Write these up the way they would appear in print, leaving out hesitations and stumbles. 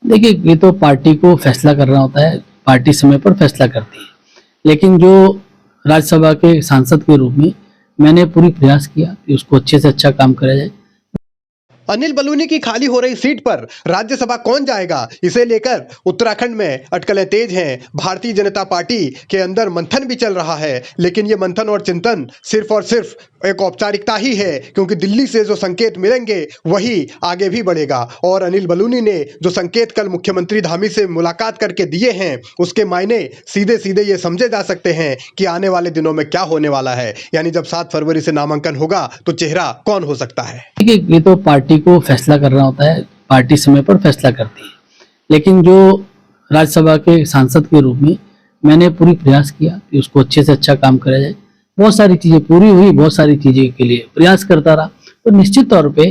देखिए, ये तो पार्टी को फैसला करना होता है, पार्टी समय पर फैसला करती है। लेकिन जो राज्यसभा के सांसद के रूप में मैंने पूरी प्रयास किया कि उसको अच्छे से अच्छा काम करा जाए। अनिल बलूनी की खाली हो रही सीट पर राज्यसभा कौन जाएगा, इसे लेकर उत्तराखंड में अटकलें तेज हैं। भारतीय जनता पार्टी के अंदर मंथन भी चल रहा है, लेकिन ये मंथन और चिंतन सिर्फ और सिर्फ एक औपचारिकता ही है, क्योंकि दिल्ली से जो संकेत मिलेंगे वही आगे भी बढ़ेगा। और अनिल बलूनी ने जो संकेत कल मुख्यमंत्री धामी से मुलाकात करके दिए हैं, उसके मायने सीधे सीधे ये समझे जा सकते हैं कि आने वाले दिनों में क्या होने वाला है। यानी जब 7 फरवरी से नामांकन होगा तो चेहरा कौन हो सकता है। देखिए, ये तो पार्टी को फैसला करना होता है, पार्टी समय पर फैसला करती है। लेकिन जो राज्यसभा के सांसद के रूप में मैंने पूरी प्रयास किया कि उसको अच्छे से अच्छा काम करा जाए। बहुत सारी चीज़ें पूरी हुई, बहुत सारी चीज़ें के लिए प्रयास करता रहा। तो निश्चित तौर पे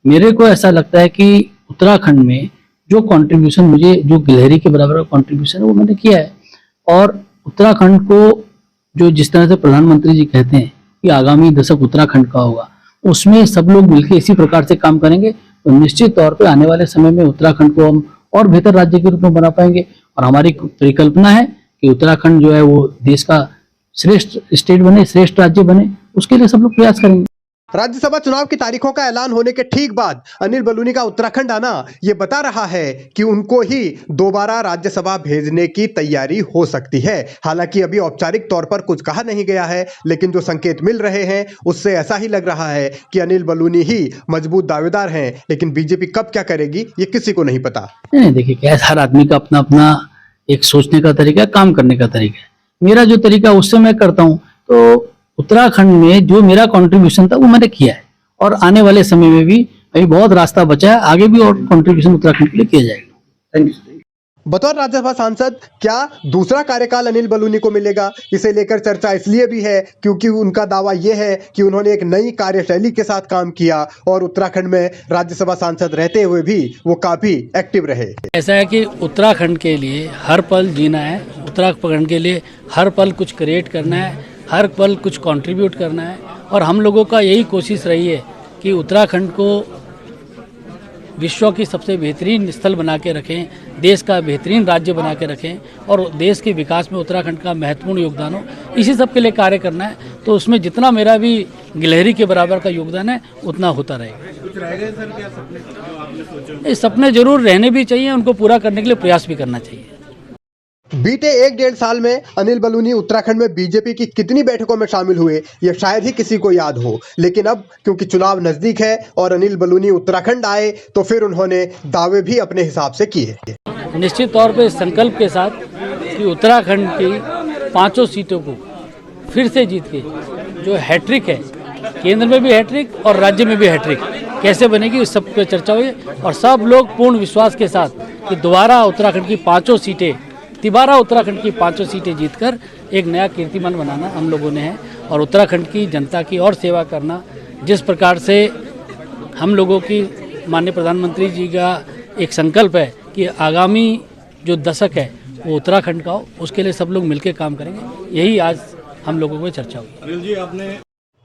मेरे को ऐसा लगता है कि उत्तराखंड में जो कंट्रीब्यूशन मुझे, जो गिलहरी के बराबर का कंट्रीब्यूशन है, वो मैंने किया है। और उत्तराखंड को जो जिस तरह से प्रधानमंत्री जी कहते हैं कि आगामी दशक उत्तराखंड का होगा, उसमें सब लोग मिलकर इसी प्रकार से काम करेंगे तो निश्चित तौर पे आने वाले समय में उत्तराखंड को हम और बेहतर राज्य के रूप में बना पाएंगे। और हमारी परिकल्पना है कि उत्तराखंड जो है वो देश का श्रेष्ठ स्टेट बने, श्रेष्ठ राज्य बने, उसके लिए सब लोग प्रयास करेंगे। राज्यसभा चुनाव की तारीखों का ऐलान होने के ठीक बाद अनिल बलूनी का उत्तराखंड आना ये बता रहा है कि उनको ही दोबारा राज्यसभा भेजने की तैयारी हो सकती है। हालांकि अभी औपचारिक तौर पर कुछ कहा नहीं गया है, लेकिन जो संकेत मिल रहे हैं उससे ऐसा ही लग रहा है कि अनिल बलूनी ही मजबूत दावेदार हैं। लेकिन बीजेपी कब क्या करेगी ये किसी को नहीं पता। नहीं, देखिए, क्या हर आदमी का अपना अपना एक सोचने का तरीका, काम करने का तरीका है। मेरा जो तरीका उससे मैं करता हूँ, तो उत्तराखंड में जो मेरा कंट्रीब्यूशन था वो मैंने किया है। और आने वाले समय में भी अभी बहुत रास्ता बचा है, आगे भी और कंट्रीब्यूशन उत्तराखंड के लिए किया जाएगा। Thank you. बतौर राज्यसभा सांसद क्या दूसरा कार्यकाल अनिल बलूनी को मिलेगा, इसे लेकर चर्चा इसलिए भी है क्योंकि उनका दावा यह है कि उन्होंने एक नई कार्यशैली के साथ काम किया और उत्तराखंड में राज्यसभा सांसद रहते हुए भी वो काफी एक्टिव रहे। ऐसा है कि उत्तराखंड के लिए हर पल जीना है, उत्तराखंड के लिए हर पल कुछ क्रिएट करना है, हर पल कुछ कंट्रीब्यूट करना है। और हम लोगों का यही कोशिश रही है कि उत्तराखंड को विश्व की सबसे बेहतरीन स्थल बना के रखें, देश का बेहतरीन राज्य बना के रखें और देश के विकास में उत्तराखंड का महत्वपूर्ण योगदान हो। इसी सब के लिए कार्य करना है। तो उसमें जितना मेरा भी गिलहरी के बराबर का योगदान है उतना होता रहेगा। कुछ रह गए सर क्या सपने जो आपने सोचे? ये सपने जरूर रहने भी चाहिए, उनको पूरा करने के लिए प्रयास भी करना चाहिए। बीते 1-1.5 साल में अनिल बलूनी उत्तराखंड में बीजेपी की कितनी बैठकों में शामिल हुए ये शायद ही किसी को याद हो। लेकिन अब क्योंकि चुनाव नजदीक है और अनिल बलूनी उत्तराखंड आए तो फिर उन्होंने दावे भी अपने हिसाब से किए। निश्चित तौर पे इस संकल्प के साथ कि उत्तराखंड की 5 सीटों को फिर से जीत के जो हैट्रिक है, केंद्र में भी हैट्रिक और राज्य में भी हैट्रिक कैसे बनेगी इस सब पे चर्चा हुई। और सब लोग पूर्ण विश्वास के साथ कि दोबारा उत्तराखंड की 5 सीटें, तिबारा उत्तराखंड की 5 सीटें जीतकर एक नया कीर्तिमान बनाना हम लोगों ने है। और उत्तराखंड की जनता की और सेवा करना, जिस प्रकार से हम लोगों की माननीय प्रधानमंत्री जी का एक संकल्प है कि आगामी जो दशक है वो उत्तराखंड का हो, उसके लिए सब लोग मिलकर काम करेंगे। यही आज हम लोगों को चर्चा हुई।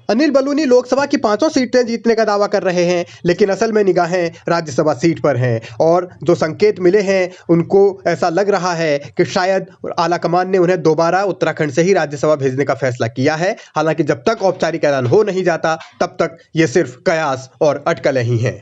अनिल बलूनी लोकसभा की 5 सीटें जीतने का दावा कर रहे हैं, लेकिन असल में निगाहें राज्यसभा सीट पर हैं। और जो संकेत मिले हैं उनको ऐसा लग रहा है कि शायद आलाकमान ने उन्हें दोबारा उत्तराखंड से ही राज्यसभा भेजने का फैसला किया है। हालांकि जब तक औपचारिक ऐलान हो नहीं जाता तब तक ये सिर्फ कयास और अटकलें ही हैं।